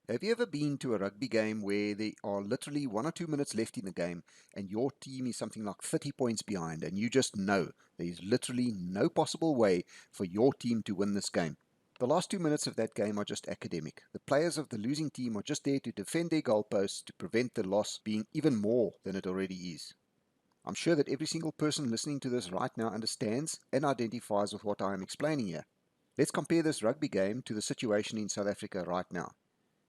Have you ever been to a rugby game where there are literally 1 or 2 minutes left in the game and your team is something like 30 points behind and you just know there is literally no possible way for your team to win this game? The last 2 minutes of that game are just academic. The players of the losing team are just there to defend their goalposts to prevent the loss being even more than it already is. I'm sure that every single person listening to this right now understands and identifies with what I am explaining here. Let's compare this rugby game to the situation in South Africa right now.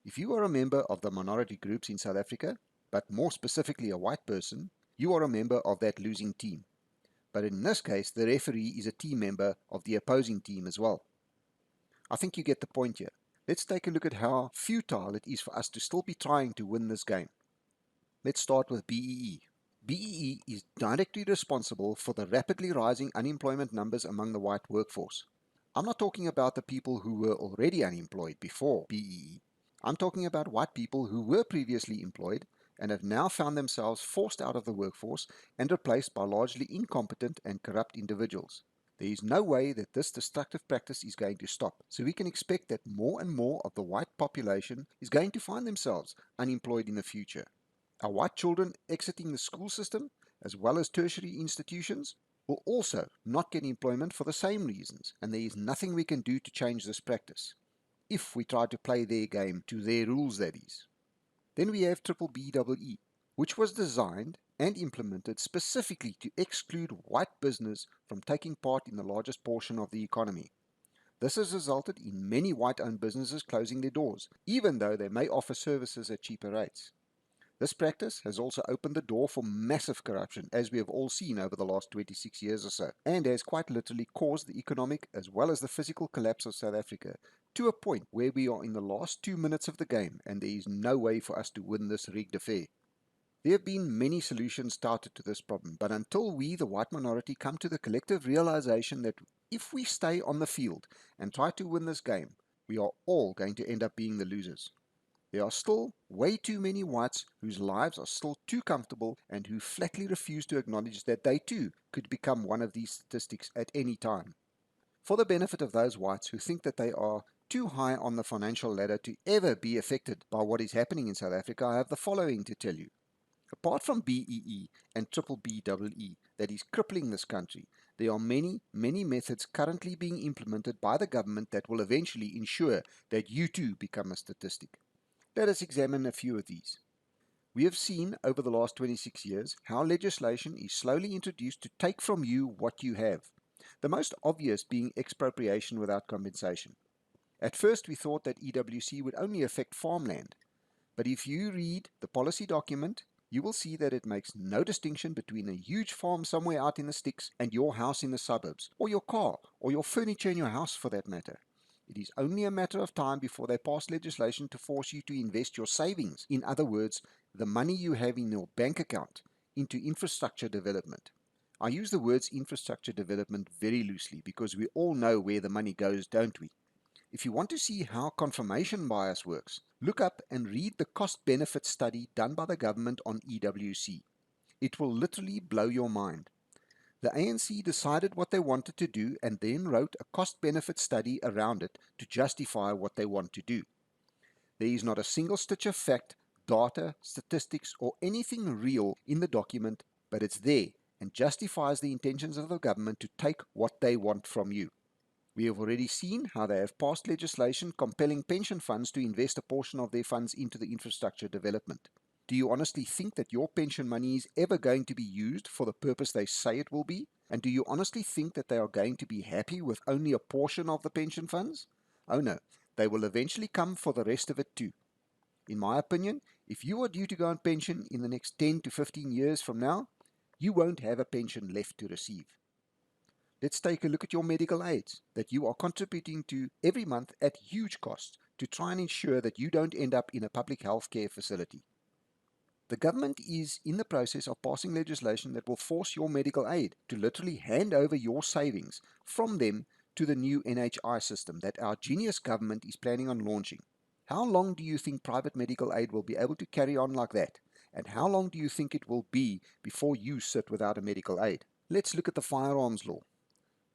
If you are a member of the minority groups in South Africa, but more specifically a white person, you are a member of that losing team. But in this case, the referee is a team member of the opposing team as well. I think you get the point here. Let's take a look at how futile it is for us to still be trying to win this game. Let's start with BEE. BEE is directly responsible for the rapidly rising unemployment numbers among the white workforce. I'm not talking about the people who were already unemployed before BEE. I'm talking about white people who were previously employed and have now found themselves forced out of the workforce and replaced by largely incompetent and corrupt individuals. There is no way that this destructive practice is going to stop, so we can expect that more and more of the white population is going to find themselves unemployed in the future. Our white children exiting the school system, as well as tertiary institutions, will also not get employment for the same reasons, and there is nothing we can do to change this practice, if we try to play their game to their rules, that is. Then we have BBEE, which was designed and implemented specifically to exclude white business from taking part in the largest portion of the economy. This has resulted in many white-owned businesses closing their doors, even though they may offer services at cheaper rates. This practice has also opened the door for massive corruption, as we have all seen over the last 26 years or so, and has quite literally caused the economic as well as the physical collapse of South Africa to a point where we are in the last 2 minutes of the game and there is no way for us to win this rigged affair. There have been many solutions touted to this problem, but until we, the white minority, come to the collective realization that if we stay on the field and try to win this game, we are all going to end up being the losers. There are still way too many whites whose lives are still too comfortable and who flatly refuse to acknowledge that they too could become one of these statistics at any time. For the benefit of those whites who think that they are too high on the financial ladder to ever be affected by what is happening in South Africa, I have the following to tell you. Apart from BEE and BBEE that is crippling this country, there are many methods currently being implemented by the government that will eventually ensure that you too become a statistic. Let us examine a few of these. We have seen over the last 26 years how legislation is slowly introduced to take from you what you have, the most obvious being expropriation without compensation. At first we thought that EWC would only affect farmland, but if you read the policy document, you will see that it makes no distinction between a huge farm somewhere out in the sticks and your house in the suburbs, or your car, or your furniture in your house for that matter. It is only a matter of time before they pass legislation to force you to invest your savings, in other words, the money you have in your bank account, into infrastructure development. I use the words infrastructure development very loosely because we all know where the money goes, don't we? If you want to see how confirmation bias works, look up and read the cost-benefit study done by the government on EWC. It will literally blow your mind. The ANC decided what they wanted to do and then wrote a cost-benefit study around it to justify what they want to do. There is not a single stitch of fact, data, statistics, or anything real in the document, but it's there and justifies the intentions of the government to take what they want from you. We have already seen how they have passed legislation compelling pension funds to invest a portion of their funds into the infrastructure development. Do you honestly think that your pension money is ever going to be used for the purpose they say it will be? And do you honestly think that they are going to be happy with only a portion of the pension funds? Oh no, they will eventually come for the rest of it too. In my opinion, if you are due to go on pension in the next 10 to 15 years from now, you won't have a pension left to receive. Let's take a look at your medical aids that you are contributing to every month at huge cost to try and ensure that you don't end up in a public health care facility. The government is in the process of passing legislation that will force your medical aid to literally hand over your savings from them to the new NHI system that our genius government is planning on launching. How long do you think private medical aid will be able to carry on like that? And how long do you think it will be before you sit without a medical aid? Let's look at the firearms law.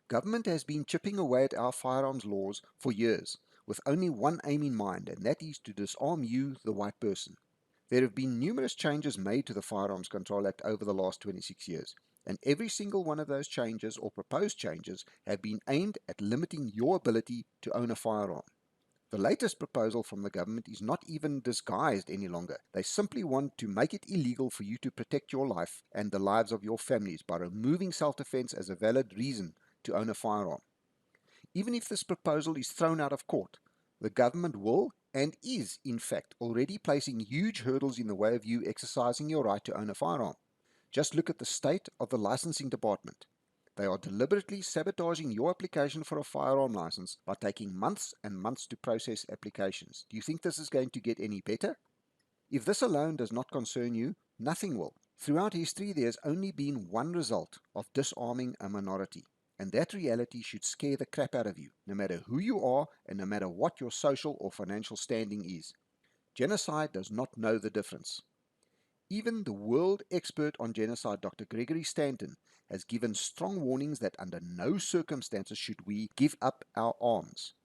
Government has been chipping away at our firearms laws for years, with only one aim in mind, and that is to disarm you, the white person. There have been numerous changes made to the Firearms Control Act over the last 26 years, and every single one of those changes or proposed changes have been aimed at limiting your ability to own a firearm. The latest proposal from the government is not even disguised any longer. They simply want to make it illegal for you to protect your life and the lives of your families by removing self-defense as a valid reason to own a firearm. Even if this proposal is thrown out of court, the government will and is, in fact, already placing huge hurdles in the way of you exercising your right to own a firearm. Just look at the state of the licensing department. They are deliberately sabotaging your application for a firearm license by taking months and months to process applications. Do you think this is going to get any better? If this alone does not concern you, nothing will. Throughout history, there has only been one result of disarming a minority, and that reality should scare the crap out of you, no matter who you are and no matter what your social or financial standing is. Genocide does not know the difference. Even the world expert on genocide, Dr. Gregory Stanton, has given strong warnings that under no circumstances should we give up our arms.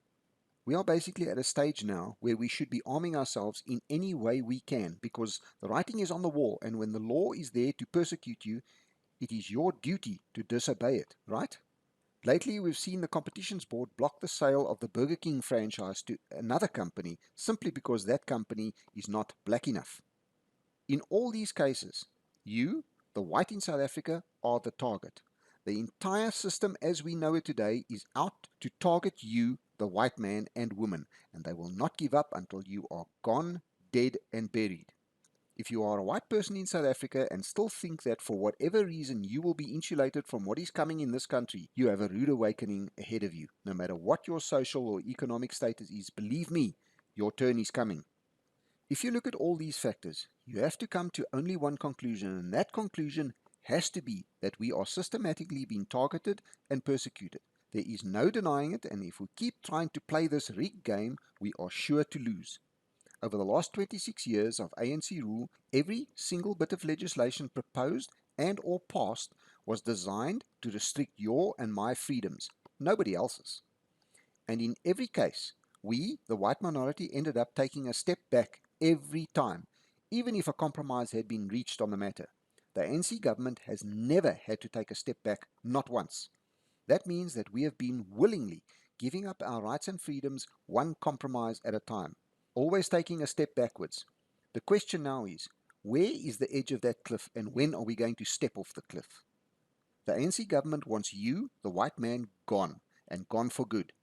We are basically at a stage now where we should be arming ourselves in any way we can, because the writing is on the wall, and when the law is there to persecute you, it is your duty to disobey it, right? Lately, we've seen the Competitions Board block the sale of the Burger King franchise to another company simply because that company is not black enough. In all these cases, you, the white in South Africa, are the target. The entire system as we know it today is out to target you, the white man and woman, and they will not give up until you are gone, dead and buried. If you are a white person in South Africa and still think that for whatever reason you will be insulated from what is coming in this country, you have a rude awakening ahead of you. No matter what your social or economic status is, believe me, your turn is coming. If you look at all these factors, you have to come to only one conclusion, and that conclusion has to be that we are systematically being targeted and persecuted. There is no denying it, and if we keep trying to play this rigged game, we are sure to lose. Over the last 26 years of ANC rule, every single bit of legislation proposed and or passed was designed to restrict your and my freedoms, nobody else's. And in every case, we, the white minority, ended up taking a step back every time, even if a compromise had been reached on the matter. The ANC government has never had to take a step back, not once. That means that we have been willingly giving up our rights and freedoms one compromise at a time, always taking a step backwards. The question now is, where is the edge of that cliff and when are we going to step off the cliff? The ANC government wants you, the white man, gone, and gone for good.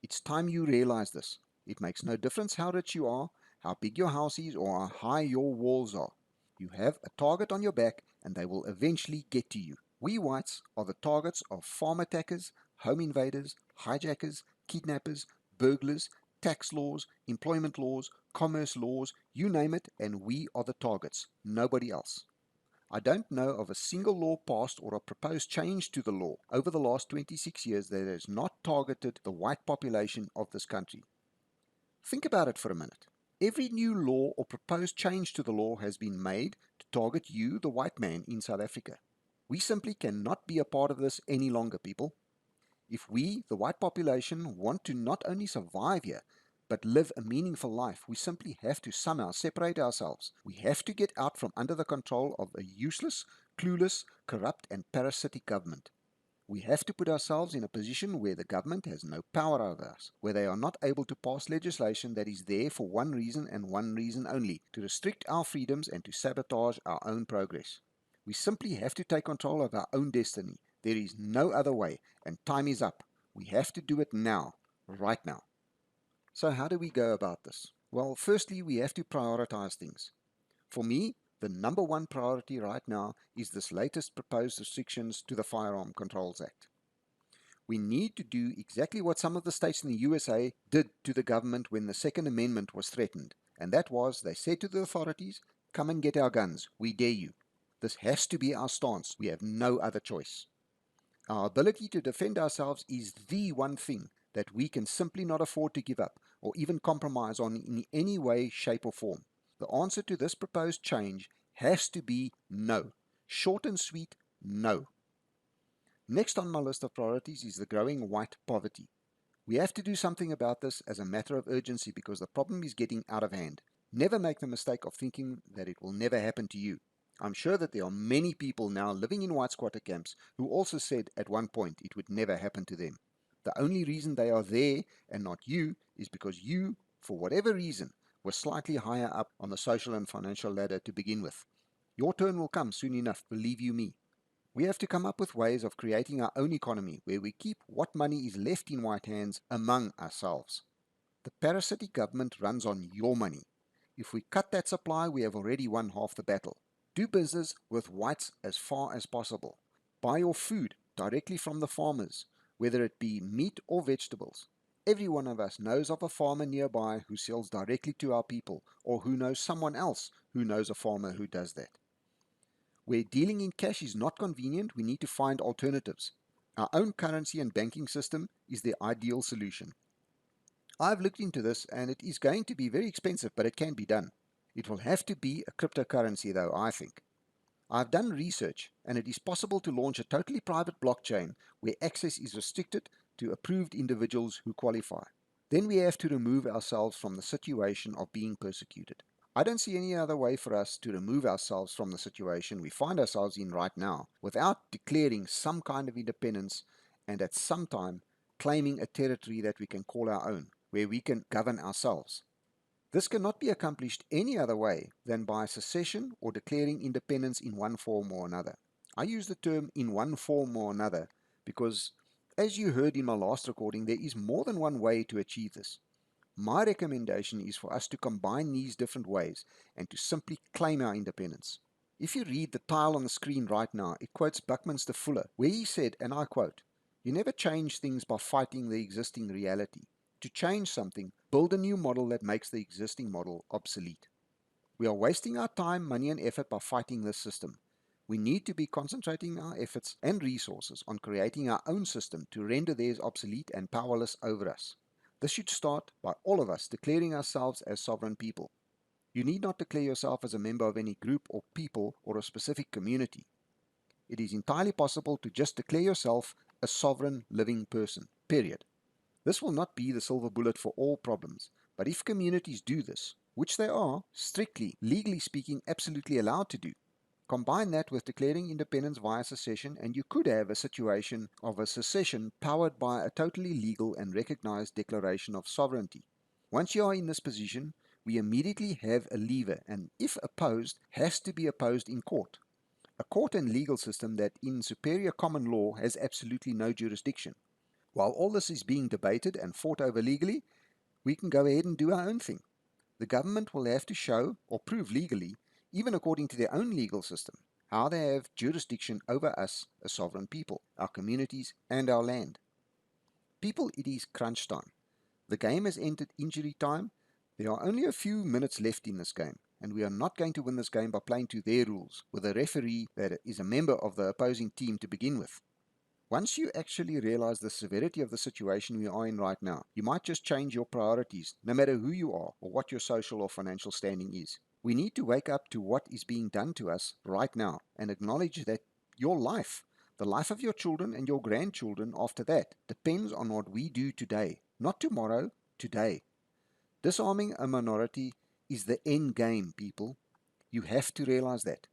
It's time you realize this. It makes no difference how rich you are, how big your house is, or how high your walls are. You have a target on your back, and they will eventually get to you. We whites are the targets of farm attackers, home invaders, hijackers, kidnappers, burglars, tax laws, employment laws, commerce laws, you name it, and we are the targets, nobody else. I don't know of a single law passed or a proposed change to the law over the last 26 years that has not targeted the white population of this country. Think about it for a minute. Every new law or proposed change to the law has been made to target you, the white man, in South Africa. We simply cannot be a part of this any longer, people. If we, the white population, want to not only survive here, but live a meaningful life, we simply have to somehow separate ourselves. We have to get out from under the control of a useless, clueless, corrupt and parasitic government. We have to put ourselves in a position where the government has no power over us, where they are not able to pass legislation that is there for one reason and one reason only, to restrict our freedoms and to sabotage our own progress. We simply have to take control of our own destiny. There is no other way, and time is up. We have to do it now, right now. So how do we go about this? Well, firstly, we have to prioritize things. For me, the number one priority right now is this latest proposed restrictions to the Firearm Controls Act. We need to do exactly what some of the states in the USA did to the government when the Second Amendment was threatened, and that was they said to the authorities, "Come and get our guns, we dare you." This has to be our stance. We have no other choice. Our ability to defend ourselves is the one thing that we can simply not afford to give up or even compromise on in any way, shape or form. The answer to this proposed change has to be no. Short and sweet, no. Next on my list of priorities is the growing white poverty. We have to do something about this as a matter of urgency because the problem is getting out of hand. Never make the mistake of thinking that it will never happen to you. I'm sure that there are many people now living in white squatter camps who also said at one point it would never happen to them. The only reason they are there and not you is because you, for whatever reason, were slightly higher up on the social and financial ladder to begin with. Your turn will come soon enough, believe you me. We have to come up with ways of creating our own economy where we keep what money is left in white hands among ourselves. The parasitic government runs on your money. If we cut that supply, we have already won half the battle. Do business with whites as far as possible. Buy your food directly from the farmers, whether it be meat or vegetables. Every one of us knows of a farmer nearby who sells directly to our people, or who knows someone else who knows a farmer who does that. Where dealing in cash is not convenient, we need to find alternatives. Our own currency and banking system is the ideal solution. I've looked into this and it is going to be very expensive, but it can be done. It will have to be a cryptocurrency though, I think. I've done research and it is possible to launch a totally private blockchain where access is restricted to approved individuals who qualify. Then we have to remove ourselves from the situation of being persecuted. I don't see any other way for us to remove ourselves from the situation we find ourselves in right now without declaring some kind of independence and at some time claiming a territory that we can call our own, where we can govern ourselves. This cannot be accomplished any other way than by secession or declaring independence in one form or another. I use the term in one form or another because, as you heard in my last recording, there is more than one way to achieve this. My recommendation is for us to combine these different ways and to simply claim our independence. If you read the tile on the screen right now, it quotes Buckminster Fuller, where he said, and I quote, "You never change things by fighting the existing reality. To change something, build a new model that makes the existing model obsolete." We are wasting our time, money, and effort by fighting this system. We need to be concentrating our efforts and resources on creating our own system to render theirs obsolete and powerless over us. This should start by all of us declaring ourselves as sovereign people. You need not declare yourself as a member of any group or people or a specific community. It is entirely possible to just declare yourself a sovereign living person, period. This will not be the silver bullet for all problems, but if communities do this, which they are, strictly, legally speaking, absolutely allowed to do, combine that with declaring independence via secession, and you could have a situation of a secession powered by a totally legal and recognized declaration of sovereignty. Once you are in this position, we immediately have a lever, and if opposed, has to be opposed in court. A court and legal system that in superior common law has absolutely no jurisdiction. While all this is being debated and fought over legally, we can go ahead and do our own thing. The government will have to show or prove legally, even according to their own legal system, how they have jurisdiction over us as sovereign people, our communities, and our land. People, it is crunch time. The game has entered injury time. There are only a few minutes left in this game, and we are not going to win this game by playing to their rules, with a referee that is a member of the opposing team to begin with. Once you actually realize the severity of the situation we are in right now, you might just change your priorities, no matter who you are or what your social or financial standing is. We need to wake up to what is being done to us right now and acknowledge that your life, the life of your children and your grandchildren after that, depends on what we do today, not tomorrow, today. Disarming a minority is the end game, people. You have to realize that.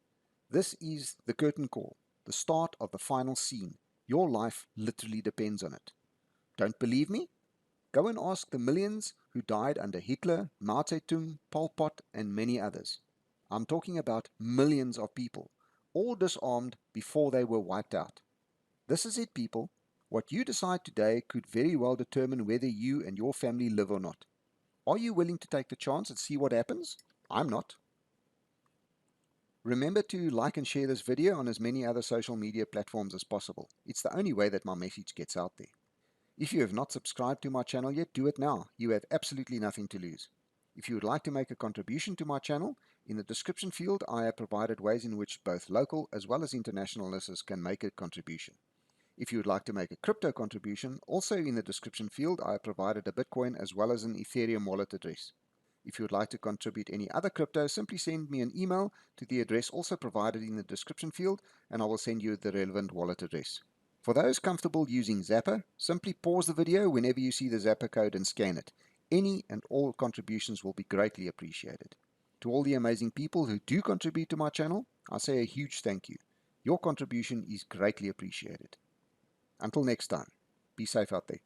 This is the curtain call, the start of the final scene. Your life literally depends on it. Don't believe me? Go and ask the millions who died under Hitler, Mao Zedong, Pol Pot, and many others. I'm talking about millions of people, all disarmed before they were wiped out. This is it, people. What you decide today could very well determine whether you and your family live or not. Are you willing to take the chance and see what happens? I'm not. Remember to like and share this video on as many other social media platforms as possible. It's the only way that my message gets out there. If you have not subscribed to my channel yet, do it now. You have absolutely nothing to lose. If you would like to make a contribution to my channel, in the description field I have provided ways in which both local as well as international listeners can make a contribution. If you would like to make a crypto contribution, also in the description field I have provided a Bitcoin as well as an Ethereum wallet address. If you would like to contribute any other crypto, simply send me an email to the address also provided in the description field and I will send you the relevant wallet address. For those comfortable using Zapper, simply pause the video whenever you see the Zapper code and scan it. Any and all contributions will be greatly appreciated. To all the amazing people who do contribute to my channel, I say a huge thank you. Your contribution is greatly appreciated. Until next time, be safe out there.